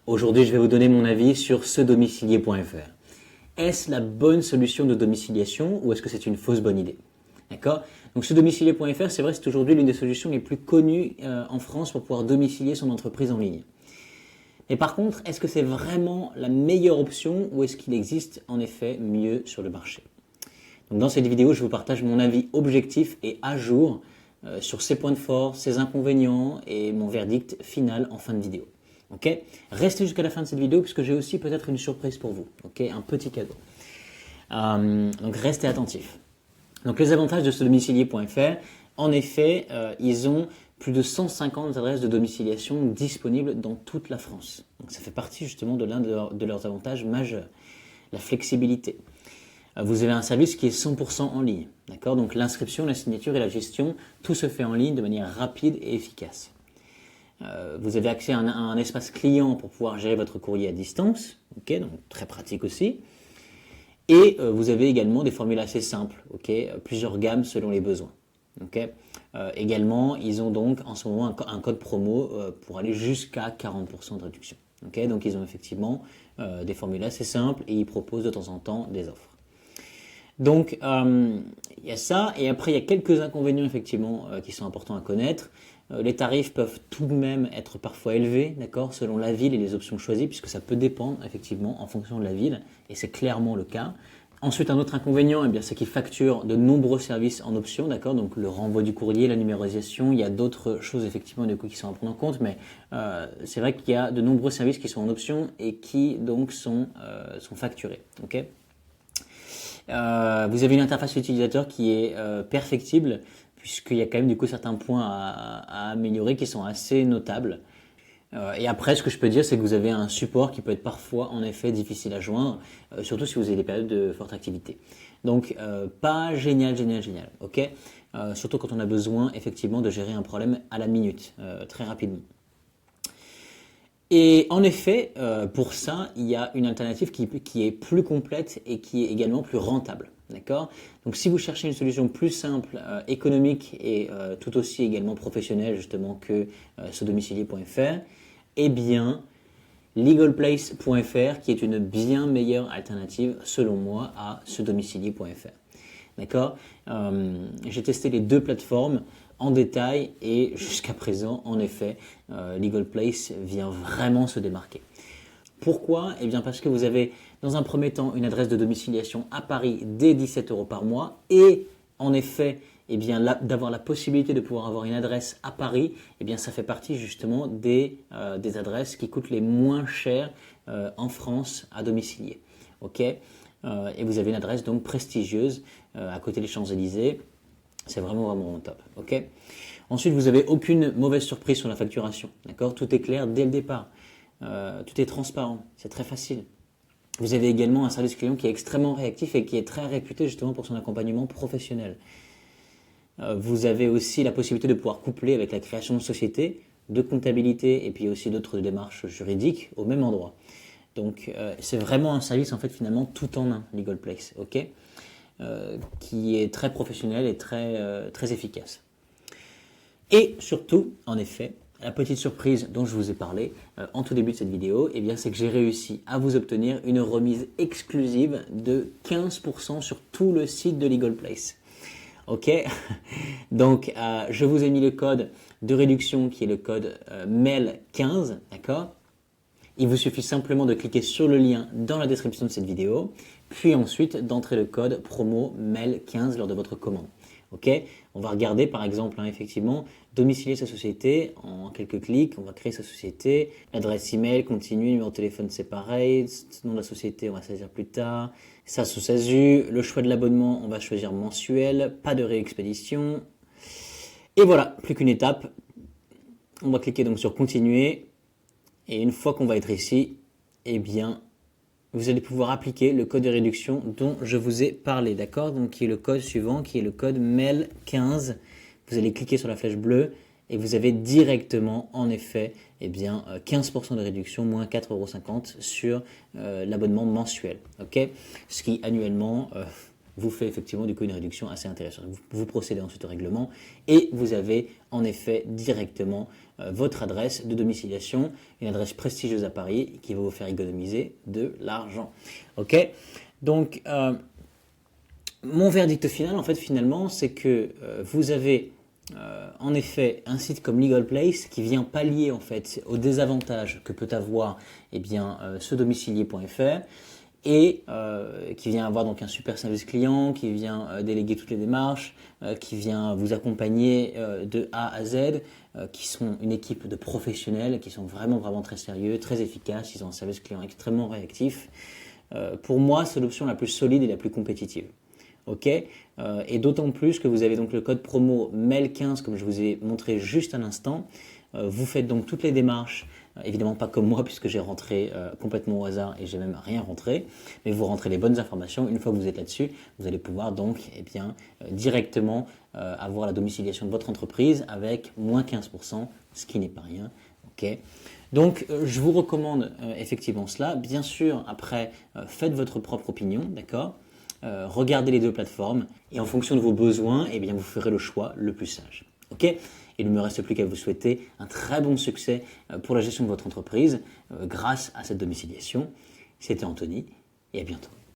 Aujourd'hui, je vais vous donner mon avis sur cedomicilier.fr. Est-ce la bonne solution de domiciliation ou est-ce que c'est une fausse bonne idée? D'accord? Donc cedomicilier.fr, c'est vrai, c'est aujourd'hui l'une des solutions les plus connues en France pour pouvoir domicilier son entreprise en ligne. Mais par contre, est-ce que c'est vraiment la meilleure option ou est-ce qu'il existe en effet mieux sur le marché? Donc dans cette vidéo, je vous partage mon avis objectif et à jour sur ses points de force, ses inconvénients et mon verdict final en fin de vidéo. Ok? Restez jusqu'à la fin de cette vidéo puisque j'ai aussi peut-être une surprise pour vous. Ok? Un petit cadeau. Donc restez attentifs. Donc les avantages de ce domicilier.fr, en effet, ils ont plus de 150 adresses de domiciliation disponibles dans toute la France. Donc ça fait partie justement de l'un de leurs avantages majeurs, la flexibilité. Vous avez un service qui est 100% en ligne, d'accord? Donc l'inscription, la signature et la gestion, tout se fait en ligne de manière rapide et efficace. Vous avez accès à un espace client pour pouvoir gérer votre courrier à distance, ok? Donc très pratique aussi. Et vous avez également des formules assez simples, ok? Plusieurs gammes selon les besoins. Okay. Également, ils ont donc en ce moment un code promo pour aller jusqu'à 40% de réduction. Okay. Donc ils ont effectivement des formules assez simples et ils proposent de temps en temps des offres. Donc il y a ça, et après il y a quelques inconvénients effectivement qui sont importants à connaître. Les tarifs peuvent tout de même être parfois élevés, d'accord, selon la ville et les options choisies, puisque ça peut dépendre effectivement en fonction de la ville, et c'est clairement le cas. Ensuite, un autre inconvénient, eh bien, c'est qu'ils facturent de nombreux services en option, d'accord, donc le renvoi du courrier, la numérisation, il y a d'autres choses effectivement du coup qui sont à prendre en compte, mais c'est vrai qu'il y a de nombreux services qui sont en option et qui donc sont facturés, ok. Vous avez une interface utilisateur qui est perfectible, puisqu'il y a quand même du coup certains points à améliorer qui sont assez notables. Et après, ce que je peux dire, c'est que vous avez un support qui peut être parfois en effet difficile à joindre, surtout si vous avez des périodes de forte activité. Donc pas génial, ok. Surtout quand on a besoin effectivement de gérer un problème à la minute, très rapidement. Et en effet, pour ça, il y a une alternative qui est plus complète et qui est également plus rentable. D'accord? Donc si vous cherchez une solution plus simple, économique et tout aussi également professionnelle justement que ce domicilier.fr, eh bien legalplace.fr qui est une bien meilleure alternative selon moi à ce domicilier.fr. D'accord? J'ai testé les deux plateformes en détail et jusqu'à présent, en effet, Legal Place vient vraiment se démarquer. Pourquoi? Eh bien parce que vous avez dans un premier temps une adresse de domiciliation à Paris dès 17 € par mois et en effet, eh bien d'avoir la possibilité de pouvoir avoir une adresse à Paris, eh bien ça fait partie justement des adresses qui coûtent les moins chères en France à domicilier. Ok? Et vous avez une adresse donc prestigieuse à côté des Champs-Élysées. C'est vraiment top. Ok. Ensuite, vous n'avez aucune mauvaise surprise sur la facturation. D'accord. Tout est clair dès le départ. Tout est transparent. C'est très facile. Vous avez également un service client qui est extrêmement réactif et qui est très réputé justement pour son accompagnement professionnel. Vous avez aussi la possibilité de pouvoir coupler avec la création de société, de comptabilité et puis aussi d'autres démarches juridiques au même endroit. Donc c'est vraiment un service en fait finalement tout en un, Legal Place, ok, qui est très professionnel et très efficace. Et surtout, en effet, la petite surprise dont je vous ai parlé en tout début de cette vidéo, eh bien c'est que j'ai réussi à vous obtenir une remise exclusive de 15% sur tout le site de Legal Place. Ok, donc je vous ai mis le code de réduction qui est le code MEL15, d'accord. Il vous suffit simplement de cliquer sur le lien dans la description de cette vidéo, puis ensuite d'entrer le code promo MEL15 lors de votre commande. Ok, on va regarder par exemple, effectivement, domicilier sa société en quelques clics. On va créer sa société, l'adresse email, continue, numéro de téléphone c'est pareil, nom de la société on va saisir plus tard, ça sous SASU, le choix de l'abonnement on va choisir mensuel, pas de réexpédition. Et voilà, plus qu'une étape. On va cliquer donc sur continuer. Et une fois qu'on va être ici, eh bien, vous allez pouvoir appliquer le code de réduction dont je vous ai parlé, d'accord? Donc, qui est le code suivant, qui est le code MEL15. Vous allez cliquer sur la flèche bleue et vous avez directement, en effet, eh bien, 15% de réduction, moins 4,50 € sur l'abonnement mensuel, ok? Ce qui, annuellement, vous fait effectivement du coup une réduction assez intéressante. Vous procédez ensuite au règlement et vous avez en effet directement votre adresse de domiciliation, une adresse prestigieuse à Paris qui va vous faire économiser de l'argent. Ok, donc mon verdict final, en fait, finalement, c'est que vous avez en effet un site comme Legal Place qui vient pallier en fait aux désavantages que peut avoir ce domicilier.fr et qui vient avoir donc un super service client, qui vient déléguer toutes les démarches, qui vient vous accompagner de A à Z, qui sont une équipe de professionnels, qui sont vraiment très sérieux, très efficaces, ils ont un service client extrêmement réactif. Pour moi, c'est l'option la plus solide et la plus compétitive. Ok, et d'autant plus que vous avez donc le code promo MEL15 comme je vous ai montré juste un instant. Vous faites donc toutes les démarches, évidemment pas comme moi puisque j'ai rentré complètement au hasard et j'ai même rien rentré, mais vous rentrez les bonnes informations. Une fois que vous êtes là-dessus, vous allez pouvoir donc directement avoir la domiciliation de votre entreprise avec moins 15%, ce qui n'est pas rien. Ok. Donc, je vous recommande effectivement cela. Bien sûr, après, faites votre propre opinion, d'accord ? Regardez les deux plateformes et en fonction de vos besoins, vous ferez le choix le plus sage. Ok ? Il ne me reste plus qu'à vous souhaiter un très bon succès pour la gestion de votre entreprise grâce à cette domiciliation. C'était Anthony et à bientôt.